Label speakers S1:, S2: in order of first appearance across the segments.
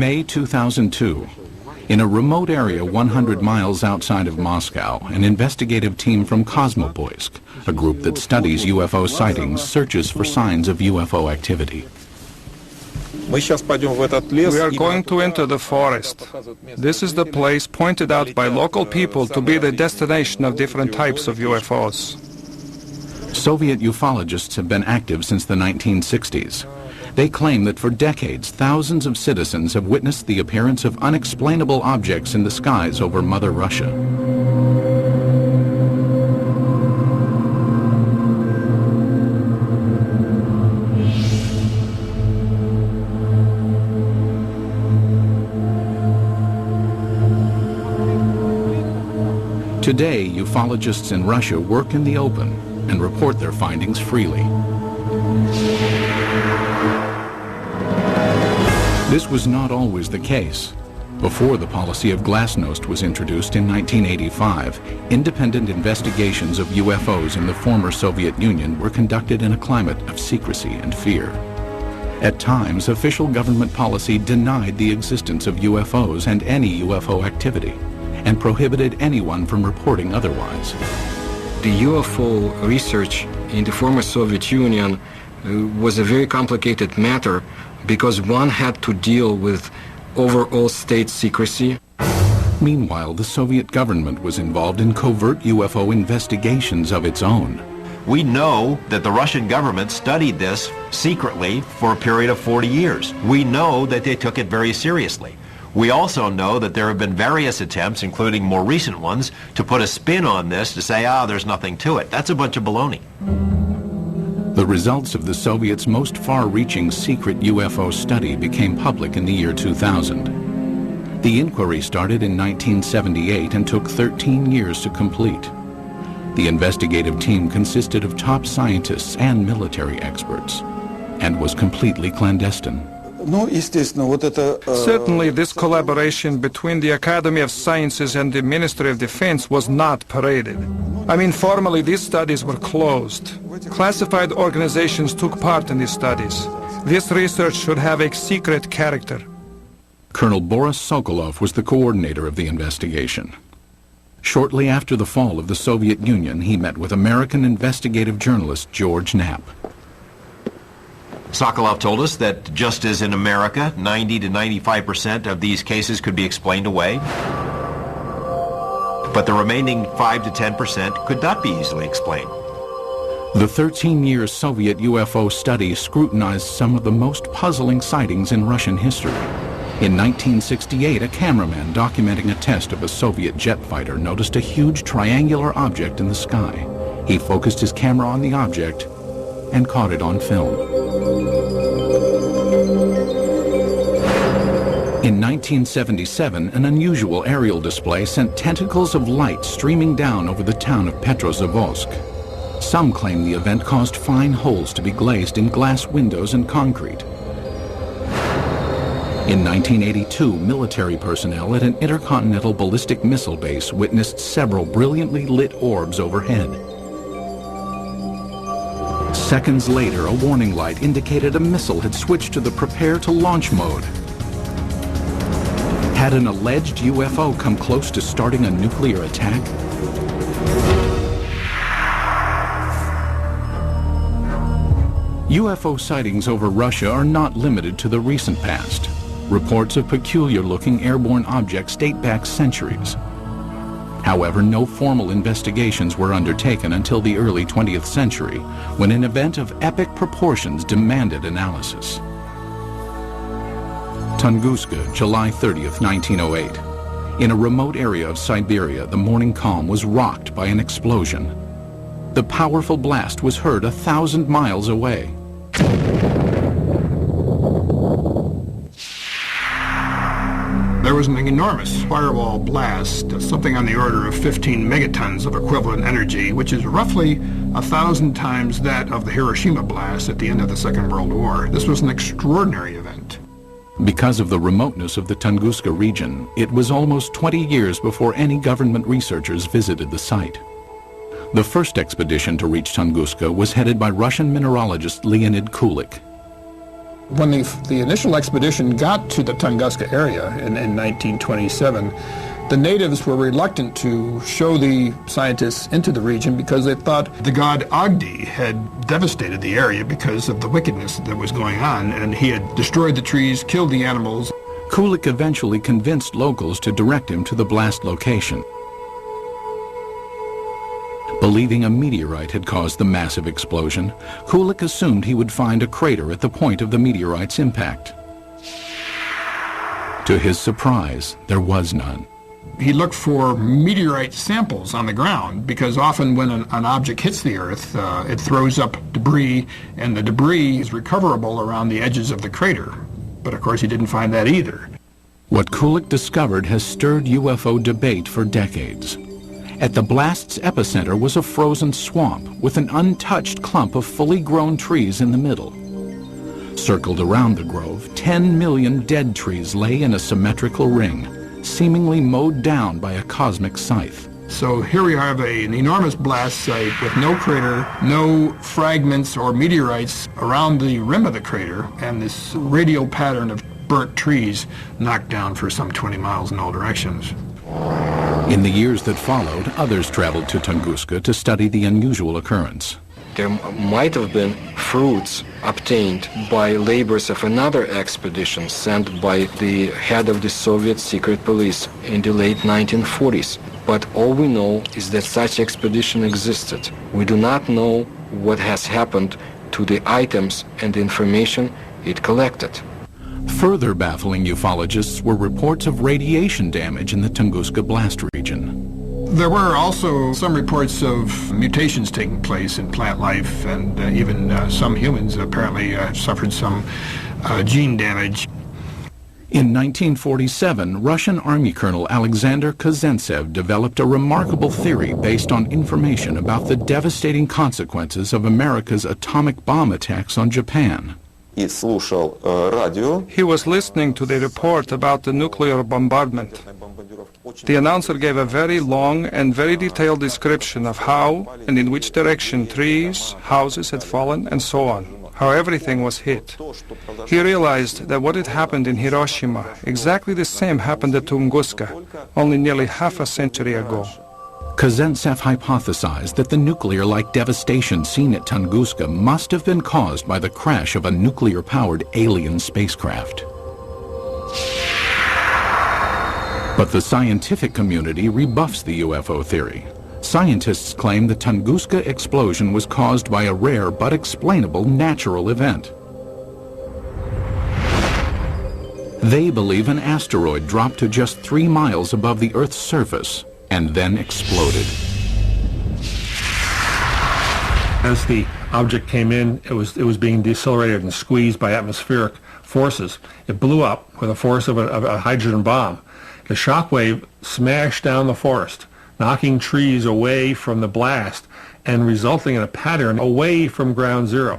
S1: May 2002. In a remote area 100 miles outside of Moscow, an investigative team from Kosmopoisk, a group that studies UFO sightings, searches for signs of UFO activity.
S2: We are going to enter the forest. This is the place pointed out by local people to be the destination of different types of UFOs.
S1: Soviet ufologists have been active since the 1960s. They claim that for decades, thousands of citizens have witnessed the appearance of unexplainable objects in the skies over Mother Russia. Today, ufologists in Russia work in the open and report their findings freely. This was not always the case. Before the policy of glasnost was introduced in 1985, independent investigations of UFOs in the former Soviet Union were conducted in a climate of secrecy and fear. At times, official government policy denied the existence of UFOs and any UFO activity, and prohibited anyone from reporting otherwise.
S3: The UFO research in the former Soviet Union was a very complicated matter because one had to deal with overall state secrecy.
S1: Meanwhile, the Soviet government was involved in covert UFO investigations of its own.
S4: We know that the Russian government studied this secretly for a period of 40 years. We know that they took it very seriously. We also know that there have been various attempts, including more recent ones, to put a spin on this to say, there's nothing to it. That's a bunch of baloney.
S1: The results of the Soviets' most far-reaching secret UFO study became public in the year 2000. The inquiry started in 1978 and took 13 years to complete. The investigative team consisted of top scientists and military experts, and was completely clandestine.
S2: Certainly, this collaboration between the Academy of Sciences and the Ministry of Defense was not paraded. I mean, formally, these studies were closed. Classified organizations took part in these studies. This research should have a secret character.
S1: Colonel Boris Sokolov was the coordinator of the investigation. Shortly after the fall of the Soviet Union, he met with American investigative journalist George Knapp.
S4: Sokolov told us that just as in America, 90 to 95% of these cases could be explained away, but the remaining 5 to 10% could not be easily explained.
S1: The 13-year Soviet UFO study scrutinized some of the most puzzling sightings in Russian history. In 1968, a cameraman documenting a test of a Soviet jet fighter noticed a huge triangular object in the sky. He focused his camera on the object and caught it on film. In 1977, an unusual aerial display sent tentacles of light streaming down over the town of Petrozavodsk. Some claim the event caused fine holes to be glazed in glass windows and concrete. In 1982, military personnel at an intercontinental ballistic missile base witnessed several brilliantly lit orbs overhead. Seconds later, a warning light indicated a missile had switched to the prepare to launch mode. Had an alleged UFO come close to starting a nuclear attack? UFO sightings over Russia are not limited to the recent past. Reports of peculiar-looking airborne objects date back centuries. However, no formal investigations were undertaken until the early 20th century, when an event of epic proportions demanded analysis. Tunguska, July 30th, 1908. In a remote area of Siberia, the morning calm was rocked by an explosion. The powerful blast was heard 1,000 miles away.
S5: There was an enormous firewall blast, something on the order of 15 megatons of equivalent energy, which is roughly 1,000 times that of the Hiroshima blast at the end of the Second World War. This was an extraordinary event.
S1: Because of the remoteness of the Tunguska region, it was almost 20 years before any government researchers visited the site. The first expedition to reach Tunguska was headed by Russian mineralogist Leonid Kulik.
S5: When the initial expedition got to the Tunguska area in 1927, the natives were reluctant to show the scientists into the region because they thought the god Agdi had devastated the area because of the wickedness that was going on, and he had destroyed the trees, killed the animals.
S1: Kulik eventually convinced locals to direct him to the blast location. Believing a meteorite had caused the massive explosion, Kulik assumed he would find a crater at the point of the meteorite's impact. To his surprise, there was none.
S5: He looked for meteorite samples on the ground because often when an object hits the Earth, it throws up debris, and the debris is recoverable around the edges of the crater. But of course he didn't find that either.
S1: What Kulik discovered has stirred UFO debate for decades. At the blast's epicenter was a frozen swamp with an untouched clump of fully grown trees in the middle. Circled around the grove, 10 million dead trees lay in a symmetrical ring, seemingly mowed down by a cosmic scythe.
S5: So here we have an enormous blast site with no crater, no fragments or meteorites around the rim of the crater, and this radial pattern of burnt trees knocked down for some 20 miles in all directions.
S1: In the years that followed, others traveled to Tunguska to study the unusual occurrence.
S3: There might have been fruits obtained by labors of another expedition sent by the head of the Soviet secret police in the late 1940s. But all we know is that such expedition existed. We do not know what has happened to the items and the information it collected.
S1: Further baffling ufologists were reports of radiation damage in the Tunguska blast region.
S5: There were also some reports of mutations taking place in plant life, and even some humans apparently suffered some gene damage.
S1: In 1947, Russian Army Colonel Alexander Kazantsev developed a remarkable theory based on information about the devastating consequences of America's atomic bomb attacks on Japan.
S2: He was listening to the report about the nuclear bombardment. The announcer gave a very long and very detailed description of how and in which direction trees, houses had fallen, and so on, how everything was hit. He realized that what had happened in Hiroshima, exactly the same happened at Tunguska, only nearly half a century ago.
S1: Kazantsev hypothesized that the nuclear-like devastation seen at Tunguska must have been caused by the crash of a nuclear-powered alien spacecraft. But the scientific community rebuffs the UFO theory. Scientists claim the Tunguska explosion was caused by a rare but explainable natural event. They believe an asteroid dropped to just 3 miles above the Earth's surface and then exploded.
S6: As the object came in, it was being decelerated and squeezed by atmospheric forces. It blew up with the force of a hydrogen bomb. The shock wave smashed down the forest, knocking trees away from the blast and resulting in a pattern away from ground zero.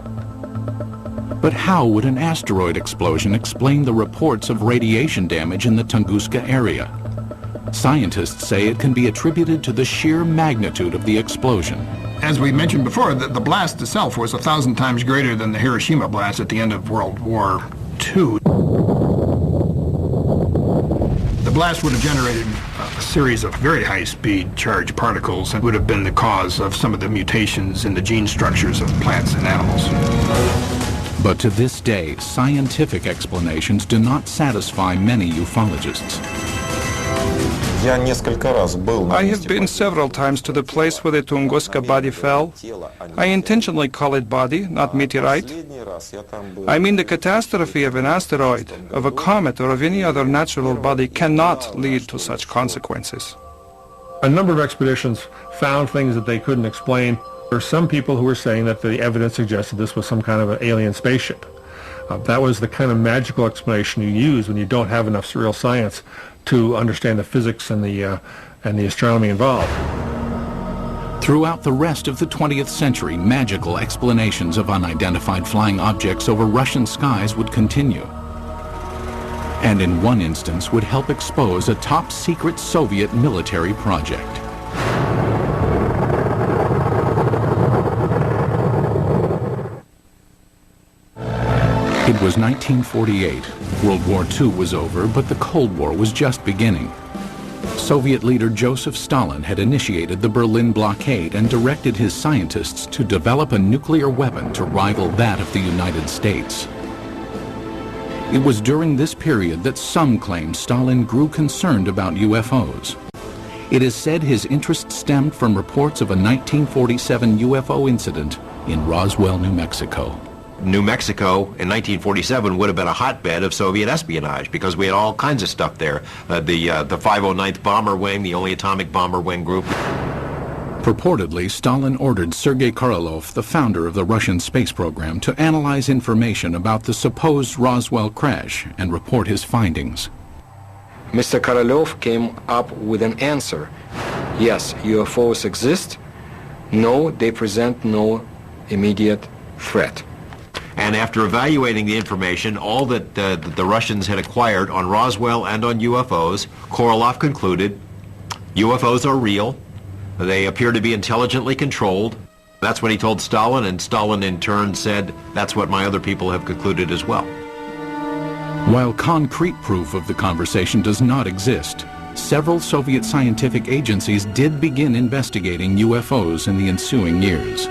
S1: But how would an asteroid explosion explain the reports of radiation damage in the Tunguska area? Scientists say it can be attributed to the sheer magnitude of the explosion.
S5: As we mentioned before, the blast itself was 1,000 times greater than the Hiroshima blast at the end of World War II. The blast would have generated a series of very high-speed charged particles and would have been the cause of some of the mutations in the gene structures of plants and animals.
S1: But to this day, scientific explanations do not satisfy many ufologists.
S2: I have been several times to the place where the Tunguska body fell. I intentionally call it body, not meteorite. I mean, the catastrophe of an asteroid, of a comet, or of any other natural body cannot lead to such consequences.
S6: A number of expeditions found things that they couldn't explain. There were some people who were saying that the evidence suggested this was some kind of an alien spaceship. That was the kind of magical explanation you use when you don't have enough real science to understand the physics and the astronomy involved.
S1: Throughout the rest of the 20th century, magical explanations of unidentified flying objects over Russian skies would continue. And in one instance would help expose a top-secret Soviet military project. It was 1948. World War II was over, but the Cold War was just beginning. Soviet leader Joseph Stalin had initiated the Berlin blockade and directed his scientists to develop a nuclear weapon to rival that of the United States. It was during this period that some claim Stalin grew concerned about UFOs. It is said his interest stemmed from reports of a 1947 UFO incident in Roswell, New Mexico.
S4: New Mexico in 1947 would have been a hotbed of Soviet espionage because we had all kinds of stuff there. The 509th Bomber Wing, the only atomic bomber wing group.
S1: Purportedly, Stalin ordered Sergei Korolev, the founder of the Russian space program, to analyze information about the supposed Roswell crash and report his findings.
S3: Mr. Korolev came up with an answer. Yes, UFOs exist. No, they present no immediate threat.
S4: And after evaluating the information, all that the Russians had acquired on Roswell and on UFOs, Korolev concluded UFOs are real. They appear to be intelligently controlled. That's what he told Stalin, and Stalin in turn said, that's what my other people have concluded as well.
S1: While concrete proof of the conversation does not exist, several Soviet scientific agencies did begin investigating UFOs in the ensuing years.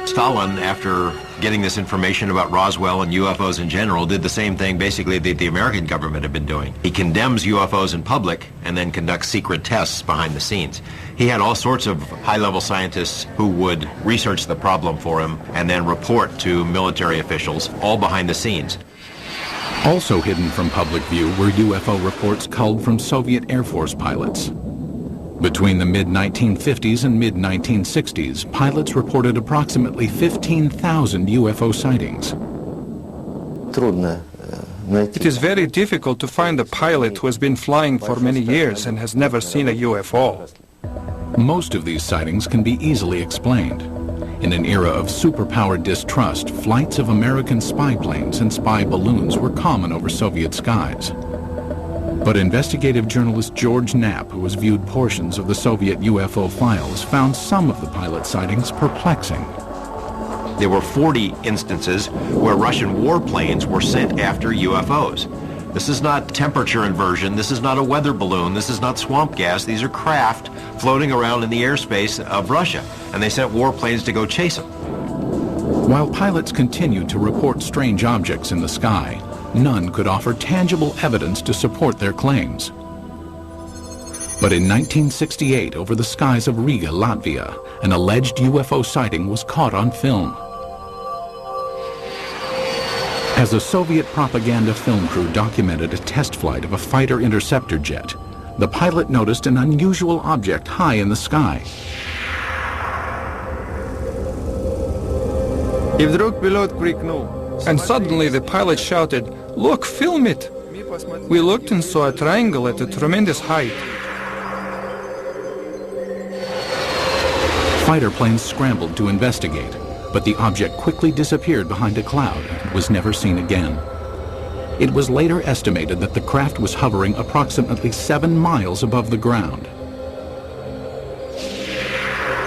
S4: Stalin, after getting this information about Roswell and UFOs in general, did the same thing basically that the American government had been doing. He condemns UFOs in public and then conducts secret tests behind the scenes. He had all sorts of high-level scientists who would research the problem for him and then report to military officials, all behind the scenes.
S1: Also hidden from public view were UFO reports culled from Soviet Air Force pilots. Between the mid-1950s and mid-1960s, pilots reported approximately 15,000 UFO sightings.
S2: It is very difficult to find a pilot who has been flying for many years and has never seen a UFO.
S1: Most of these sightings can be easily explained. In an era of superpower distrust, flights of American spy planes and spy balloons were common over Soviet skies. But investigative journalist George Knapp, who has viewed portions of the Soviet UFO files, found some of the pilot sightings perplexing.
S4: There were 40 instances where Russian warplanes were sent after UFOs. This is not temperature inversion, this is not a weather balloon, this is not swamp gas, these are craft floating around in the airspace of Russia, and they sent warplanes to go chase them.
S1: While pilots continued to report strange objects in the sky, none could offer tangible evidence to support their claims. But in 1968, over the skies of Riga, Latvia, an alleged UFO sighting was caught on film. As a Soviet propaganda film crew documented a test flight of a fighter interceptor jet, the pilot noticed an unusual object high in the sky.
S2: And suddenly the pilot shouted, "Look, film it!" We looked and saw a triangle at a tremendous height.
S1: Fighter planes scrambled to investigate, but the object quickly disappeared behind a cloud and was never seen again. It was later estimated that the craft was hovering approximately 7 miles above the ground.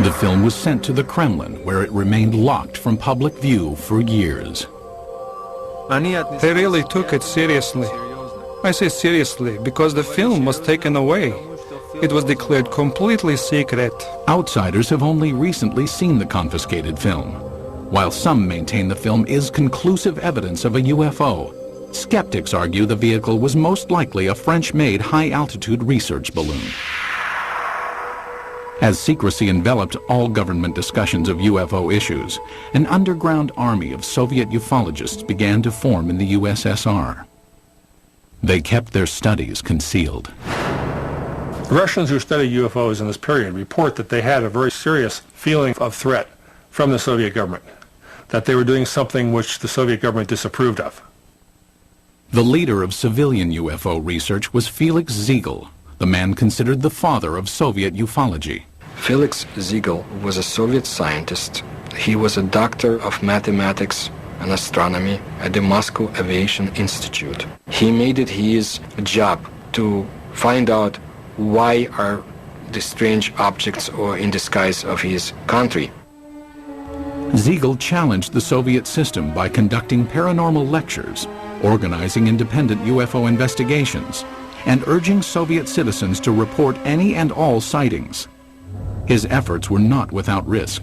S1: The film was sent to the Kremlin, where it remained locked from public view for years.
S2: They really took it seriously. I say seriously because the film was taken away. It was declared completely secret.
S1: Outsiders have only recently seen the confiscated film. While some maintain the film is conclusive evidence of a UFO, skeptics argue the vehicle was most likely a French-made high-altitude research balloon. As secrecy enveloped all government discussions of UFO issues, an underground army of Soviet ufologists began to form in the USSR. They kept their studies concealed.
S6: The Russians who studied UFOs in this period report that they had a very serious feeling of threat from the Soviet government, that they were doing something which the Soviet government disapproved of.
S1: The leader of civilian UFO research was Felix Ziegel, the man considered the father of Soviet ufology.
S3: Felix Ziegel was a Soviet scientist. He was a doctor of mathematics and astronomy at the Moscow Aviation Institute. He made it his job to find out why are the strange objects or in the skies of his country.
S1: Siegel challenged the Soviet system by conducting paranormal lectures, organizing independent UFO investigations, and urging Soviet citizens to report any and all sightings. His efforts were not without risk.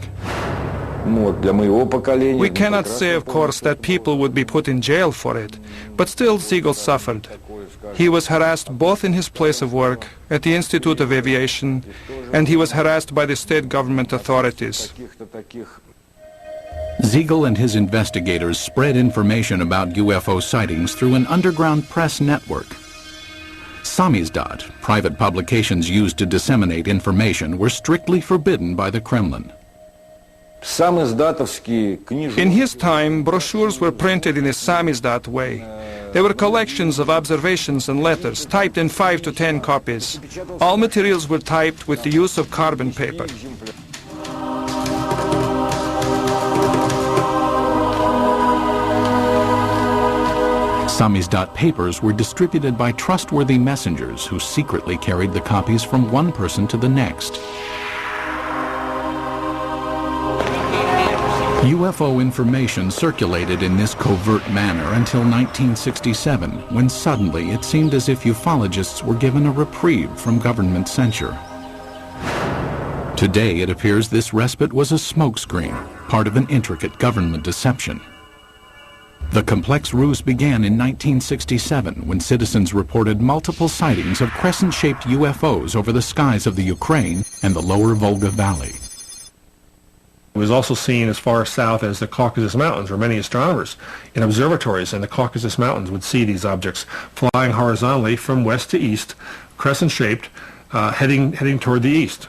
S2: We cannot say, of course, that people would be put in jail for it, but still Siegel suffered. He was harassed both in his place of work, at the Institute of Aviation, and he was harassed by the state government authorities.
S1: Siegel and his investigators spread information about UFO sightings through an underground press network. Samizdat, private publications used to disseminate information, were strictly forbidden by the Kremlin.
S2: In his time, brochures were printed in a samizdat way. They were collections of observations and letters, typed in 5 to 10 copies. All materials were typed with the use of carbon paper.
S1: Samizdat papers were distributed by trustworthy messengers who secretly carried the copies from one person to the next. UFO information circulated in this covert manner until 1967, when suddenly it seemed as if ufologists were given a reprieve from government censure. Today it appears this respite was a smokescreen, part of an intricate government deception. The complex ruse began in 1967 when citizens reported multiple sightings of crescent-shaped UFOs over the skies of the Ukraine and the lower Volga Valley.
S6: It was also seen as far south as the Caucasus Mountains, where many astronomers in observatories in the Caucasus Mountains would see these objects flying horizontally from west to east, crescent-shaped, heading toward the east.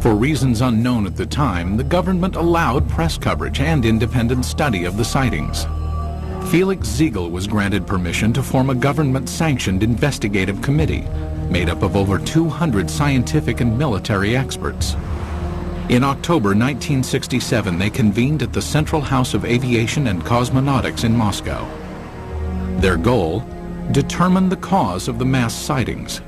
S1: For reasons unknown at the time, the government allowed press coverage and independent study of the sightings. Felix Siegel was granted permission to form a government-sanctioned investigative committee made up of over 200 scientific and military experts. In October 1967, they convened at the Central House of Aviation and Cosmonautics in Moscow. Their goal? Determine the cause of the mass sightings.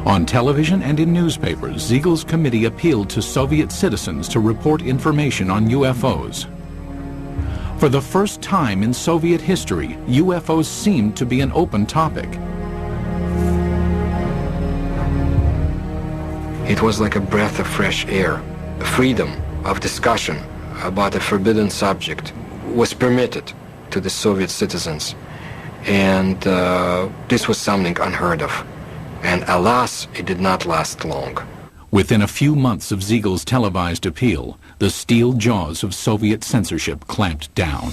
S1: On television and in newspapers, Siegel's committee appealed to Soviet citizens to report information on UFOs. For the first time in Soviet history, UFOs seemed to be an open topic.
S3: It was like a breath of fresh air. Freedom of discussion about a forbidden subject was permitted to the Soviet citizens. And this was something unheard of. And alas, it did not last long.
S1: Within a few months of Siegel's televised appeal, the steel jaws of Soviet censorship clamped down.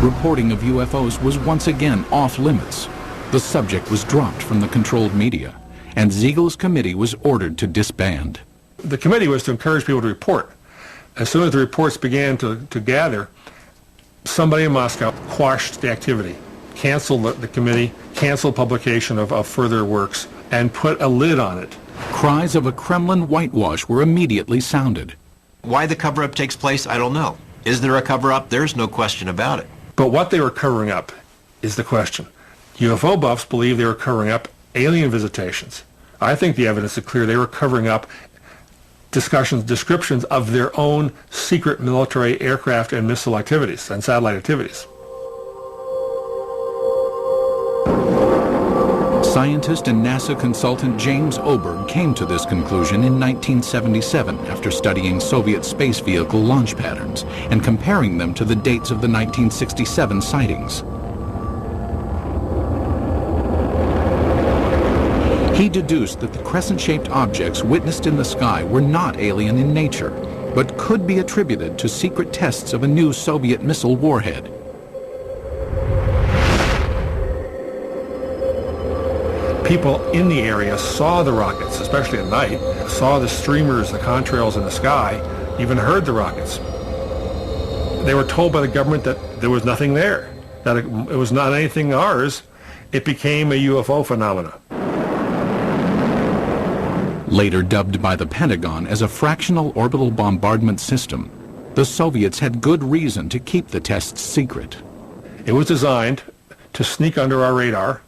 S1: Reporting of UFOs was once again off limits. The subject was dropped from the controlled media, and Siegel's committee was ordered to disband.
S6: The committee was to encourage people to report. As soon as the reports began to gather, somebody in Moscow quashed the activity, canceled the committee, canceled publication of further works, and put a lid on it.
S1: Cries of a Kremlin whitewash were immediately sounded.
S4: Why the cover-up takes place, I don't know. Is there a cover-up? There's no question about it.
S6: But what they were covering up is the question. UFO buffs believe they were covering up alien visitations. I think the evidence is clear they were covering up descriptions of their own secret military aircraft and missile activities and satellite activities.
S1: Scientist and NASA consultant James Oberg came to this conclusion in 1977 after studying Soviet space vehicle launch patterns and comparing them to the dates of the 1967 sightings. He deduced that the crescent-shaped objects witnessed in the sky were not alien in nature, but could be attributed to secret tests of a new Soviet missile warhead.
S6: People in the area saw the rockets, especially at night, saw the streamers, the contrails in the sky, even heard the rockets. They were told by the government that there was nothing there, that it was not anything ours. It became a UFO phenomena.
S1: Later dubbed by the Pentagon as a fractional orbital bombardment system, the Soviets had good reason to keep the tests secret.
S6: It was designed to sneak under our radar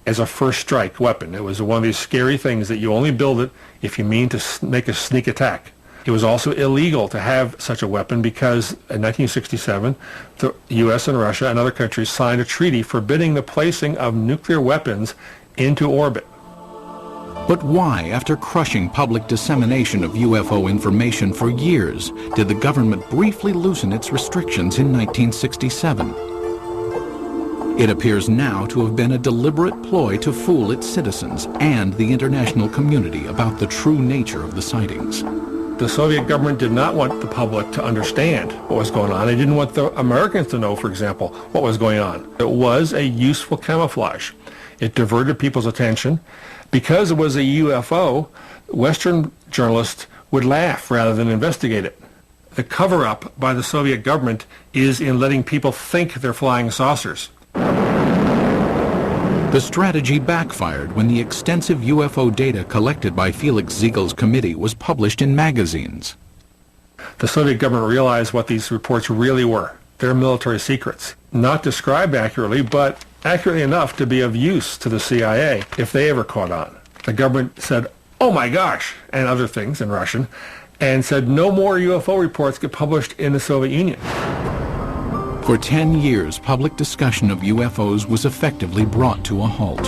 S6: as a first strike weapon. It was one of these scary things that you only build it if you mean to make a sneak attack. It was also illegal to have such a weapon because in 1967, the U.S. and Russia and other countries signed a treaty forbidding the placing of nuclear weapons into orbit.
S1: But why, after crushing public dissemination of UFO information for years, did the government briefly loosen its restrictions in 1967? It appears now to have been a deliberate ploy to fool its citizens and the international community about the true nature of the sightings.
S6: The Soviet government did not want the public to understand what was going on. They didn't want the Americans to know, for example, what was going on. It was a useful camouflage. It diverted people's attention. Because it was a UFO, Western journalists would laugh rather than investigate it. The cover-up by the Soviet government is in letting people think they're flying saucers.
S1: The strategy backfired when the extensive UFO data collected by Felix Ziegel's committee was published in magazines.
S6: The Soviet government realized what these reports really were. They're military secrets. Not described accurately, but accurately enough to be of use to the CIA if they ever caught on. The government said, "Oh my gosh," and other things in Russian, and said no more UFO reports get published in the Soviet Union.
S1: For 10 years, public discussion of UFOs was effectively brought to a halt.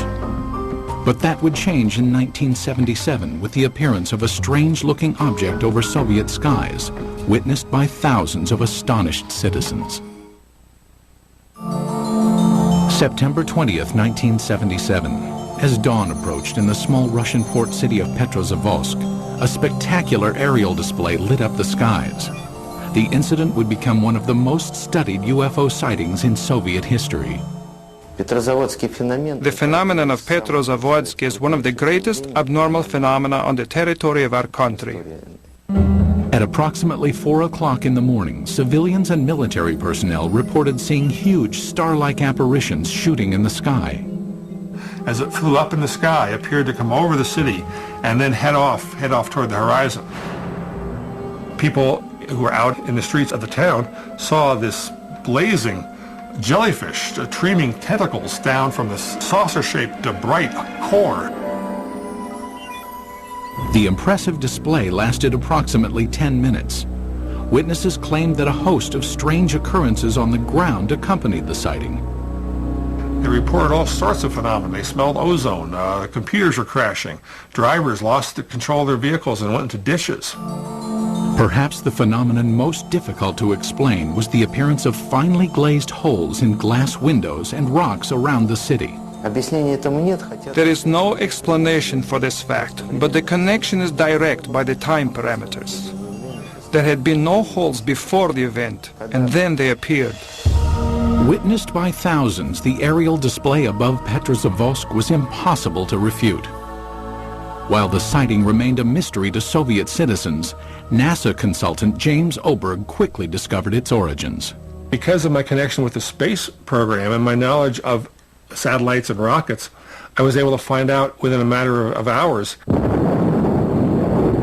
S1: But that would change in 1977 with the appearance of a strange-looking object over Soviet skies, witnessed by thousands of astonished citizens. September 20th, 1977. As dawn approached in the small Russian port city of Petrozavodsk, a spectacular aerial display lit up the skies. The incident would become one of the most studied UFO sightings in Soviet history.
S2: The phenomenon of Petrozavodsk is one of the greatest abnormal phenomena on the territory of our country.
S1: At approximately 4 o'clock in the morning, civilians and military personnel reported seeing huge star-like apparitions shooting in the sky.
S6: As it flew up in the sky, it appeared to come over the city and then head off toward the horizon. People who were out in the streets of the town saw this blazing jellyfish streaming tentacles down from the saucer-shaped bright core.
S1: The impressive display lasted approximately 10 minutes. Witnesses claimed that a host of strange occurrences on the ground accompanied the sighting.
S6: They reported all sorts of phenomena. They smelled ozone, computers were crashing, drivers lost control of their vehicles and went into ditches.
S1: Perhaps the phenomenon most difficult to explain was the appearance of finely glazed holes in glass windows and rocks around the city.
S2: There is no explanation for this fact, but the connection is direct by the time parameters. There had been no holes before the event, and then they appeared.
S1: Witnessed by thousands, the aerial display above Petrozavodsk was impossible to refute. While the sighting remained a mystery to Soviet citizens, NASA consultant James Oberg quickly discovered its origins.
S6: Because of my connection with the space program and my knowledge of satellites and rockets, I was able to find out within a matter of hours.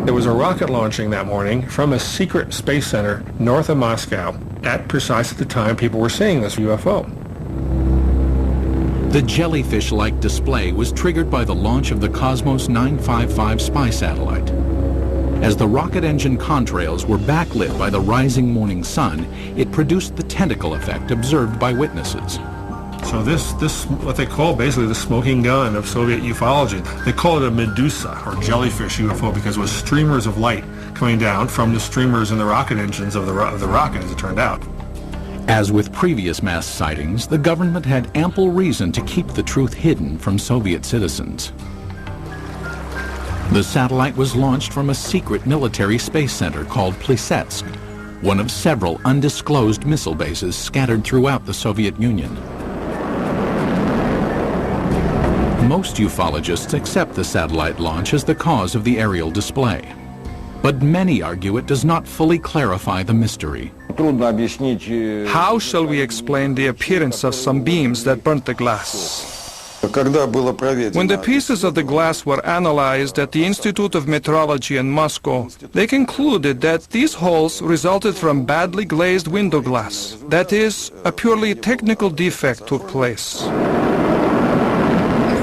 S6: There was a rocket launching that morning from a secret space center north of Moscow at precisely the time people were seeing this UFO.
S1: The jellyfish-like display was triggered by the launch of the Cosmos 955 spy satellite. As the rocket engine contrails were backlit by the rising morning sun, it produced the tentacle effect observed by witnesses.
S6: So this what they call basically the smoking gun of Soviet ufology. They call it a Medusa or jellyfish UFO because it was streamers of light coming down from the streamers in the rocket engines of the rocket, as it turned out.
S1: As with previous mass sightings, the government had ample reason to keep the truth hidden from Soviet citizens. The satellite was launched from a secret military space center called Plesetsk, one of several undisclosed missile bases scattered throughout the Soviet Union. Most ufologists accept the satellite launch as the cause of the aerial display. But many argue it does not fully clarify the mystery.
S2: How shall we explain the appearance of some beams that burnt the glass? When the pieces of the glass were analyzed at the Institute of Metrology in Moscow, they concluded that these holes resulted from badly glazed window glass. That is, a purely technical defect took place.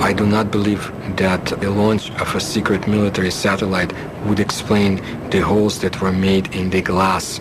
S3: I do not believe that the launch of a secret military satellite would explain the holes that were made in the glass.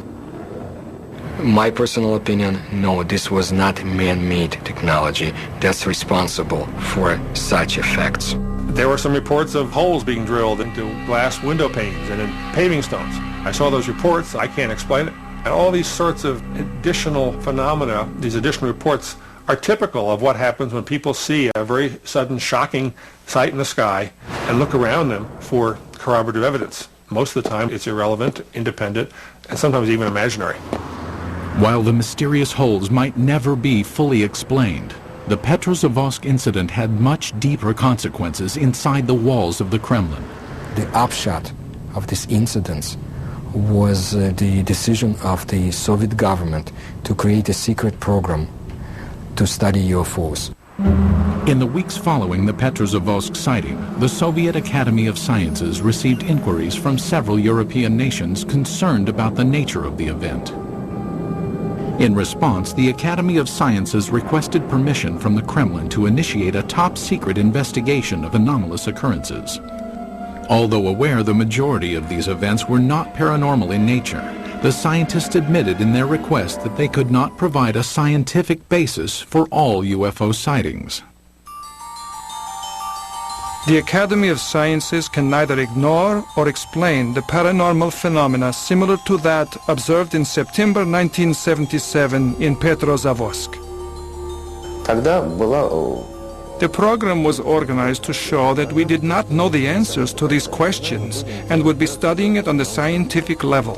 S3: My personal opinion, no, this was not man-made technology that's responsible for such effects.
S6: There were some reports of holes being drilled into glass window panes and in paving stones. I saw those reports. I can't explain it. And all these sorts of additional phenomena, these additional reports, are typical of what happens when people see a very sudden, shocking sight in the sky and look around them for corroborative evidence. Most of the time, it's irrelevant, independent, and sometimes even imaginary.
S1: While the mysterious holes might never be fully explained, the Petrozavodsk incident had much deeper consequences inside the walls of the Kremlin.
S3: The upshot of this incident was the decision of the Soviet government to create a secret program to study UFOs.
S1: In the weeks following the Petrozavodsk sighting, the Soviet Academy of Sciences received inquiries from several European nations concerned about the nature of the event. In response, the Academy of Sciences requested permission from the Kremlin to initiate a top-secret investigation of anomalous occurrences. Although aware the majority of these events were not paranormal in nature, the scientists admitted in their request that they could not provide a scientific basis for all UFO sightings.
S2: The Academy of Sciences can neither ignore or explain the paranormal phenomena similar to that observed in September 1977 in Petrozavodsk. The program was organized to show that we did not know the answers to these questions and would be studying it on the scientific level.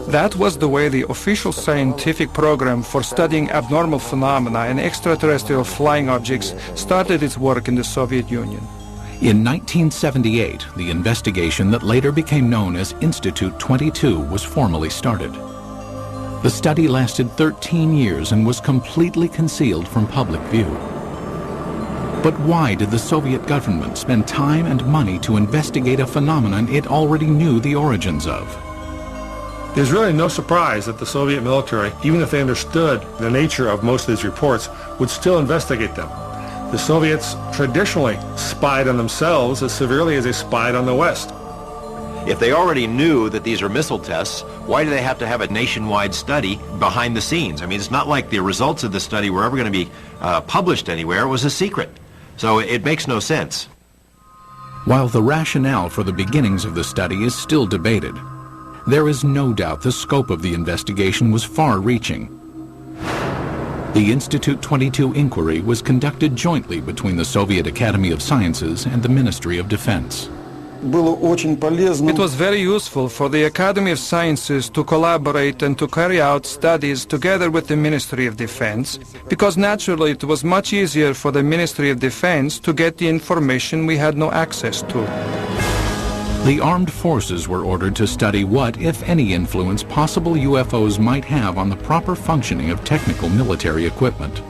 S2: That was the way the official scientific program for studying abnormal phenomena and extraterrestrial flying objects started its work in the Soviet Union.
S1: In 1978, the investigation that later became known as Institute 22 was formally started. The study lasted 13 years and was completely concealed from public view. But why did the Soviet government spend time and money to investigate a phenomenon it already knew the origins of?
S6: There's really no surprise that the Soviet military, even if they understood the nature of most of these reports, would still investigate them. The Soviets traditionally spied on themselves as severely as they spied on the West.
S4: If they already knew that these are missile tests, why do they have to have a nationwide study behind the scenes? I mean, it's not like the results of the study were ever going to be published anywhere. It was a secret. So it makes no sense.
S1: While the rationale for the beginnings of the study is still debated, there is no doubt the scope of the investigation was far-reaching. The Institute 22 inquiry was conducted jointly between the Soviet Academy of Sciences and the Ministry of Defense.
S2: It was very useful for the Academy of Sciences to collaborate and to carry out studies together with the Ministry of Defense, because naturally it was much easier for the Ministry of Defense to get the information we had no access to.
S1: The armed forces were ordered to study what, if any, influence possible UFOs might have on the proper functioning of technical military equipment.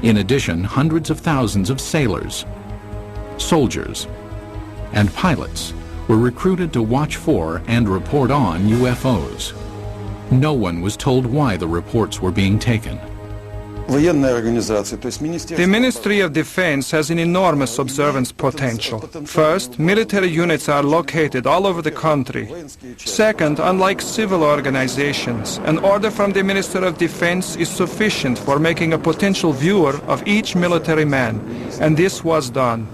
S1: In addition, hundreds of thousands of sailors, soldiers, and pilots were recruited to watch for and report on UFOs. No one was told why the reports were being taken.
S2: The Ministry of Defense has an enormous observance potential. First, military units are located all over the country. Second, unlike civil organizations, an order from the Minister of Defense is sufficient for making a potential viewer of each military man, and this was done.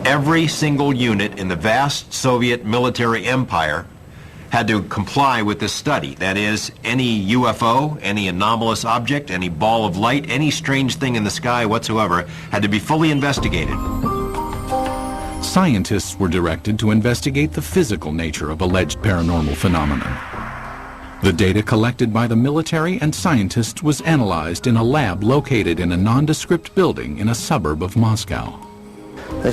S4: Every single unit in the vast Soviet military empire had to comply with this study. That is, any UFO, any anomalous object, any ball of light, any strange thing in the sky whatsoever had to be fully investigated.
S1: Scientists were directed to investigate the physical nature of alleged paranormal phenomena. The data collected by the military and scientists was analyzed in a lab located in a nondescript building in a suburb of Moscow.
S2: The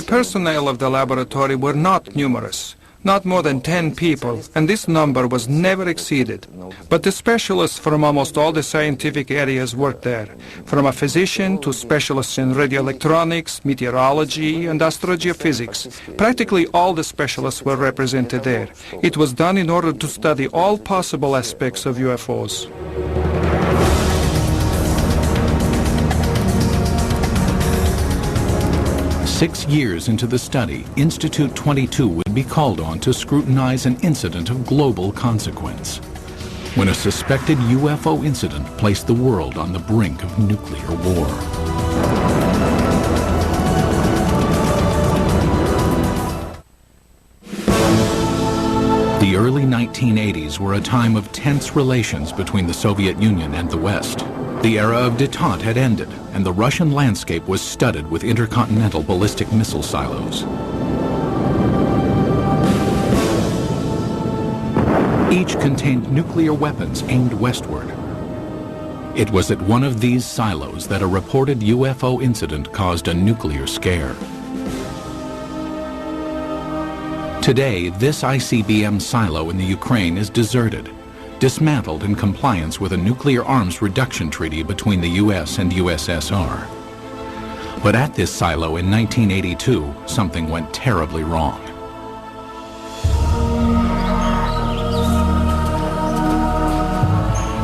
S2: personnel of the laboratory were not numerous. Not more than 10 people, and this number was never exceeded. But the specialists from almost all the scientific areas worked there, from a physician to specialists in radioelectronics, meteorology, and astrogeophysics. Practically all the specialists were represented there. It was done in order to study all possible aspects of UFOs.
S1: 6 years into the study, Institute 22 would be called on to scrutinize an incident of global consequence, when a suspected UFO incident placed the world on the brink of nuclear war. The early 1980s were a time of tense relations between the Soviet Union and the West. The era of détente had ended, and the Russian landscape was studded with intercontinental ballistic missile silos. Each contained nuclear weapons aimed westward. It was at one of these silos that a reported UFO incident caused a nuclear scare. Today, this ICBM silo in the Ukraine is deserted, dismantled in compliance with a nuclear arms reduction treaty between the US and USSR. But at this silo in 1982, something went terribly wrong.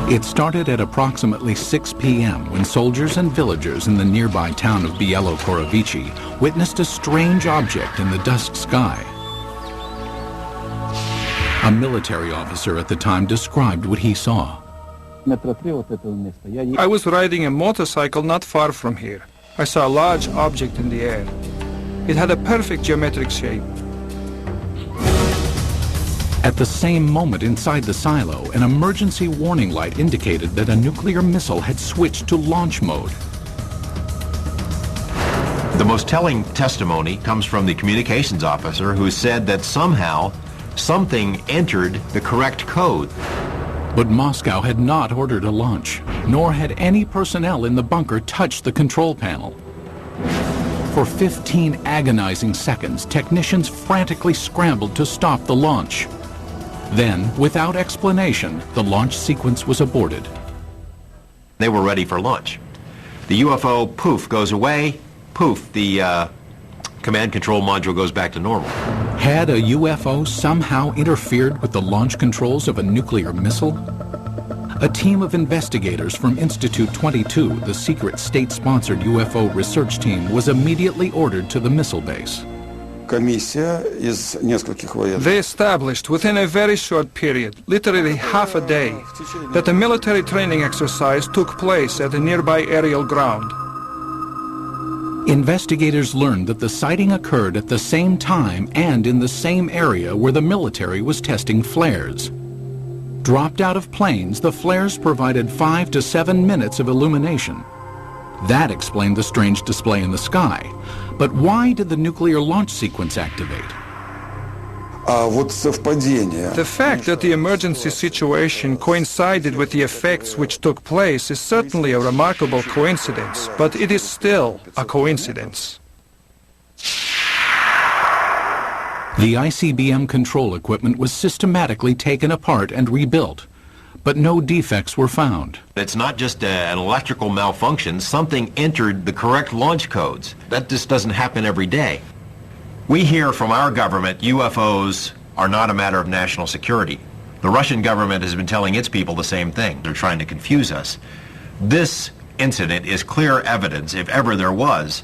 S1: It started at approximately 6 p.m. when soldiers and villagers in the nearby town of Bielo-Korovichi witnessed a strange object in the dusk sky. A military officer at the time described what he saw.
S2: I was riding a motorcycle not far from here. I saw a large object in the air. It had a perfect geometric shape.
S1: At the same moment inside the silo, an emergency warning light indicated that a nuclear missile had switched to launch mode.
S4: The most telling testimony comes from the communications officer who said that somehow something entered the correct code.
S1: But Moscow had not ordered a launch, nor had any personnel in the bunker touched the control panel. For 15 agonizing seconds, technicians frantically scrambled to stop the launch. Then, without explanation, the launch sequence was aborted.
S4: They were ready for launch. The UFO, poof, goes away. Poof, the command control module goes back to normal.
S1: Had a UFO somehow interfered with the launch controls of a nuclear missile? A team of investigators from Institute 22, the secret state-sponsored UFO research team, was immediately ordered to the missile base.
S2: They established within a very short period, literally half a day, that a military training exercise took place at a nearby aerial ground.
S1: Investigators learned that the sighting occurred at the same time and in the same area where the military was testing flares. Dropped out of planes, the flares provided 5 to 7 minutes of illumination. That explained the strange display in the sky. But why did the nuclear launch sequence activate?
S2: The fact that the emergency situation coincided with the effects which took place is certainly a remarkable coincidence, but it is still a coincidence.
S1: The ICBM control equipment was systematically taken apart and rebuilt, but no defects were found.
S4: It's not just an electrical malfunction. Something entered the correct launch codes. That just doesn't happen every day. We hear from our government UFOs are not a matter of national security. The Russian government has been telling its people the same thing. They're trying to confuse us. This incident is clear evidence, if ever there was,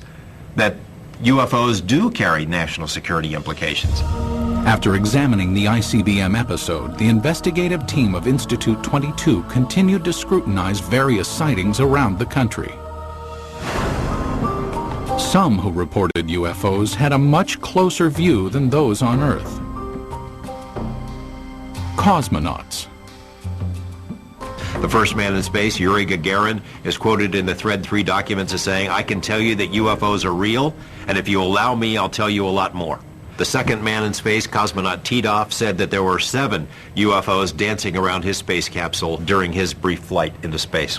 S4: that UFOs do carry national security implications.
S1: After examining the ICBM episode, the investigative team of Institute 22 continued to scrutinize various sightings around the country. Some who reported UFOs had a much closer view than those on Earth. Cosmonauts.
S4: The first man in space, Yuri Gagarin, is quoted in the Thread 3 documents as saying, "I can tell you that UFOs are real, and if you allow me, I'll tell you a lot more." The second man in space, cosmonaut Titov, said that there were 7 UFOs dancing around his space capsule during his brief flight into space.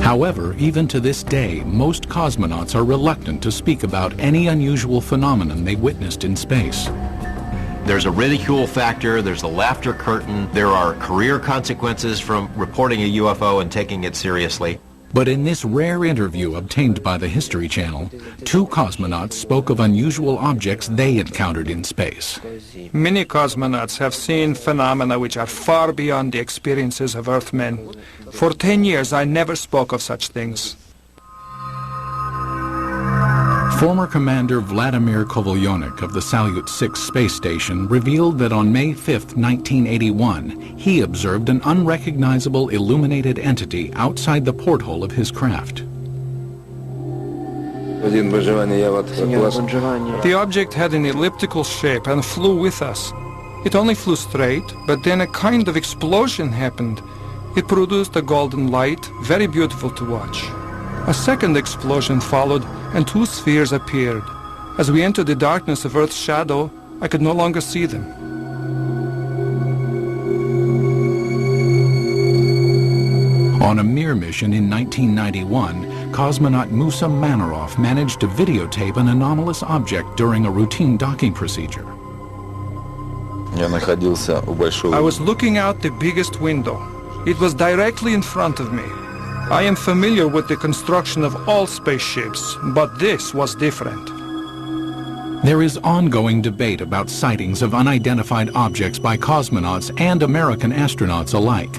S1: However, even to this day, most cosmonauts are reluctant to speak about any unusual phenomenon they witnessed in space.
S4: There's a ridicule factor, there's a laughter curtain, there are career consequences from reporting a UFO and taking it seriously.
S1: But in this rare interview obtained by the History Channel, 2 cosmonauts spoke of unusual objects they encountered in space.
S2: Many cosmonauts have seen phenomena which are far beyond the experiences of Earthmen. For 10 years, I never spoke of such things.
S1: Former Commander Vladimir Kovalyonik of the Salyut 6 space station revealed that on May 5, 1981, he observed an unrecognizable illuminated entity outside the porthole of his craft.
S2: The object had an elliptical shape and flew with us. It only flew straight, but then a kind of explosion happened. It produced a golden light, very beautiful to watch. A second explosion followed, and two spheres appeared. As we entered the darkness of Earth's shadow, I could no longer see them.
S1: On a Mir mission in 1991, cosmonaut Musa Manarov managed to videotape an anomalous object during a routine docking procedure.
S2: I was looking out the biggest window. It was directly in front of me. I am familiar with the construction of all spaceships, but this was different.
S1: There is ongoing debate about sightings of unidentified objects by cosmonauts and American astronauts alike.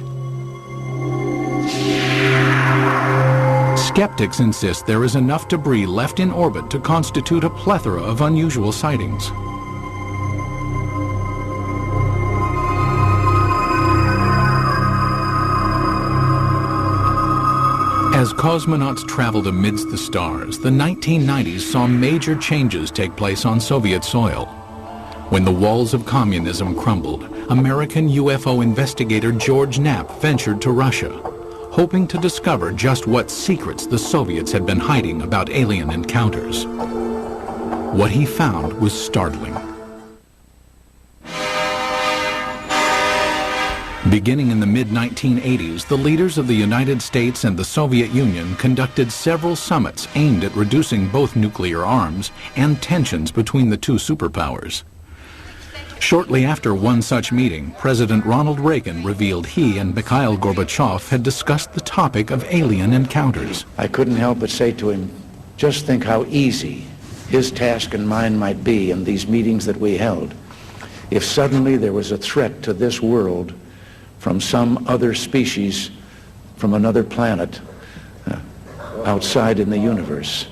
S1: Skeptics insist there is enough debris left in orbit to constitute a plethora of unusual sightings. As cosmonauts traveled amidst the stars, the 1990s saw major changes take place on Soviet soil. When the walls of communism crumbled, American UFO investigator George Knapp ventured to Russia, hoping to discover just what secrets the Soviets had been hiding about alien encounters. What he found was startling. Beginning in the mid-1980s, the leaders of the United States and the Soviet Union conducted several summits aimed at reducing both nuclear arms and tensions between the two superpowers. Shortly after one such meeting, President Ronald Reagan revealed he and Mikhail Gorbachev had discussed the topic of alien encounters.
S7: I couldn't help but say to him, just think how easy his task and mine might be in these meetings that we held if suddenly there was a threat to this world from some other species, from another planet, outside in the universe.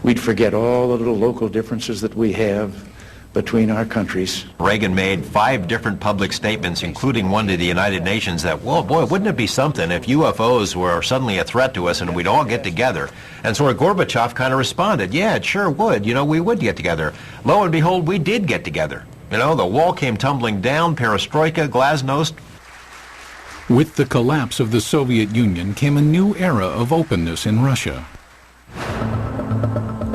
S7: We'd forget all the little local differences that we have between our countries.
S4: Reagan made 5 different public statements, including one to the United Nations, that, well, boy, wouldn't it be something if UFOs were suddenly a threat to us and we'd all get together? And so Gorbachev kind of responded, yeah, it sure would. You know, we would get together. Lo and behold, we did get together. You know, the wall came tumbling down, perestroika, glasnost.
S1: With the collapse of the Soviet Union came a new era of openness in Russia.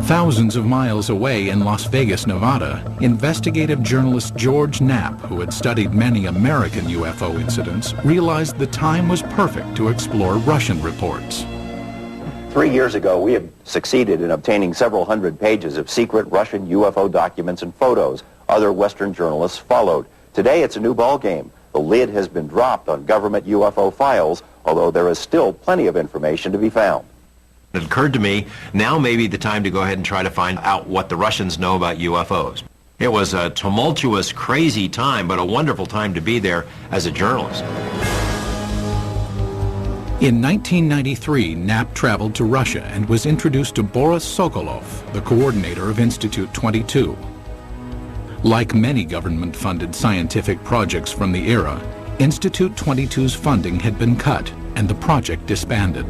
S1: Thousands of miles away in Las Vegas, Nevada, investigative journalist George Knapp, who had studied many American UFO incidents, realized the time was perfect to explore Russian reports.
S8: 3 years ago, we had succeeded in obtaining several hundred pages of secret Russian UFO documents and photos. Other Western journalists followed. Today, it's a new ballgame. The lid has been dropped on government UFO files, although there is still plenty of information to be found.
S4: It occurred to me, now may be the time to go ahead and try to find out what the Russians know about UFOs. It was a tumultuous, crazy time, but a wonderful time to be there as a journalist.
S1: In 1993, Knapp traveled to Russia and was introduced to Boris Sokolov, the coordinator of Institute 22. Like many government-funded scientific projects from the era, Institute 22's funding had been cut and the project disbanded.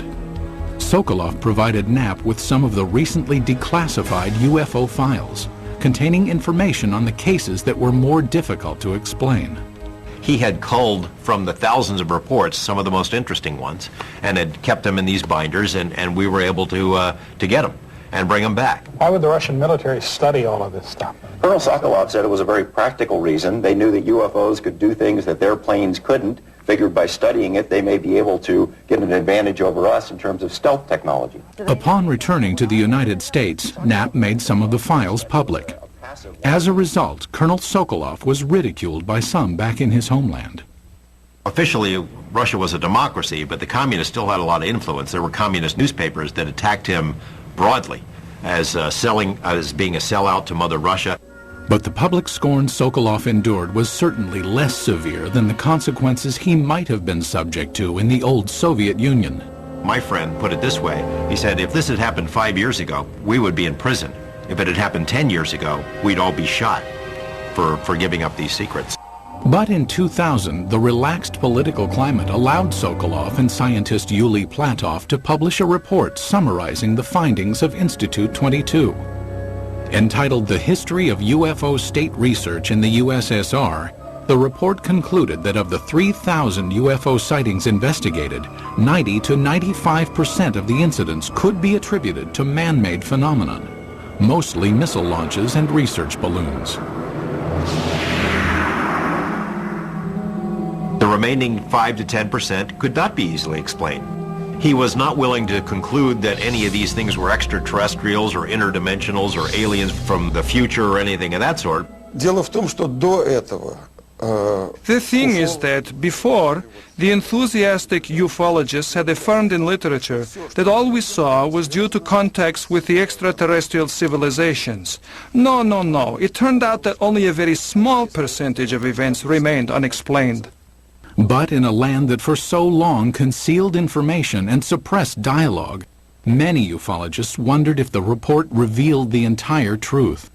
S1: Sokolov provided Knapp with some of the recently declassified UFO files, containing information on the cases that were more difficult to explain.
S4: He had culled from the thousands of reports some of the most interesting ones and had kept them in these binders, and we were able to get them and bring them back.
S5: Why would the Russian military study all of this stuff?
S8: Colonel Sokolov said it was a very practical reason. They knew that UFOs could do things that their planes couldn't. Figured by studying it, they may be able to get an advantage over us in terms of stealth technology.
S1: Upon returning to the United States, Knapp made some of the files public. As a result, Colonel Sokolov was ridiculed by some back in his homeland.
S4: Officially, Russia was a democracy, but the communists still had a lot of influence. There were communist newspapers that attacked him broadly as being a sellout to Mother Russia.
S1: But the public scorn Sokolov endured was certainly less severe than the consequences he might have been subject to in the old Soviet Union.
S4: My friend put it this way. He said, if this had happened 5 years ago, we would be in prison. If it had happened 10 years ago, we'd all be shot for giving up these secrets.
S1: But in 2000, the relaxed political climate allowed Sokolov and scientist Yuli Platov to publish a report summarizing the findings of Institute 22. Entitled The History of UFO State Research in the USSR, the report concluded that of the 3,000 UFO sightings investigated, 90 to 95% of the incidents could be attributed to man-made phenomenon, mostly missile launches and research balloons.
S4: The remaining 5 to 10% could not be easily explained. He was not willing to conclude that any of these things were extraterrestrials or interdimensionals or aliens from the future or anything of that sort.
S2: The thing is that before, the enthusiastic ufologists had affirmed in literature that all we saw was due to contacts with the extraterrestrial civilizations. No. It turned out that only a very small percentage of events remained unexplained.
S1: But in a land that for so long concealed information and suppressed dialogue, many ufologists wondered if the report revealed the entire truth.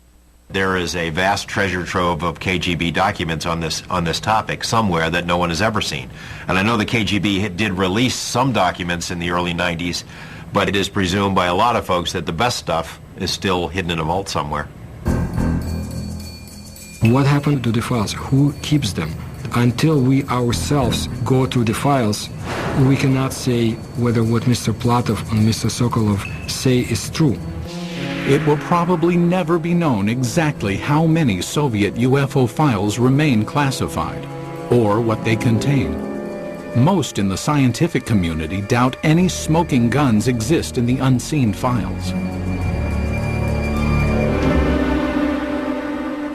S4: There is a vast treasure trove of KGB documents on this topic somewhere that no one has ever seen. And I know the KGB did release some documents in the early 90s, but it is presumed by a lot of folks that the best stuff is still hidden in a vault somewhere.
S3: What happened to the files? Who keeps them? Until we ourselves go through the files, we cannot say whether what Mr. Platov and Mr. Sokolov say is true.
S1: It will probably never be known exactly how many Soviet UFO files remain classified, or what they contain. Most in the scientific community doubt any smoking guns exist in the unseen files.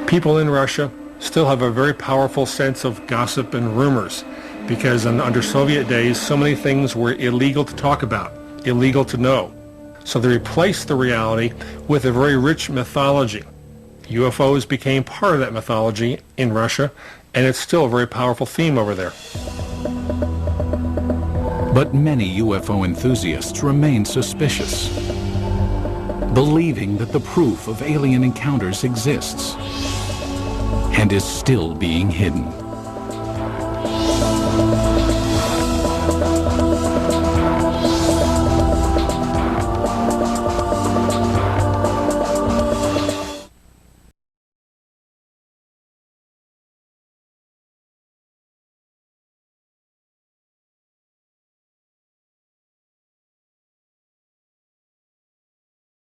S6: People in Russia still have a very powerful sense of gossip and rumors, because under Soviet days, so many things were illegal to talk about, illegal to know. So they replaced the reality with a very rich mythology. UFOs became part of that mythology in Russia, and it's still a very powerful theme over there.
S1: But many UFO enthusiasts remain suspicious, believing that the proof of alien encounters exists and is still being hidden.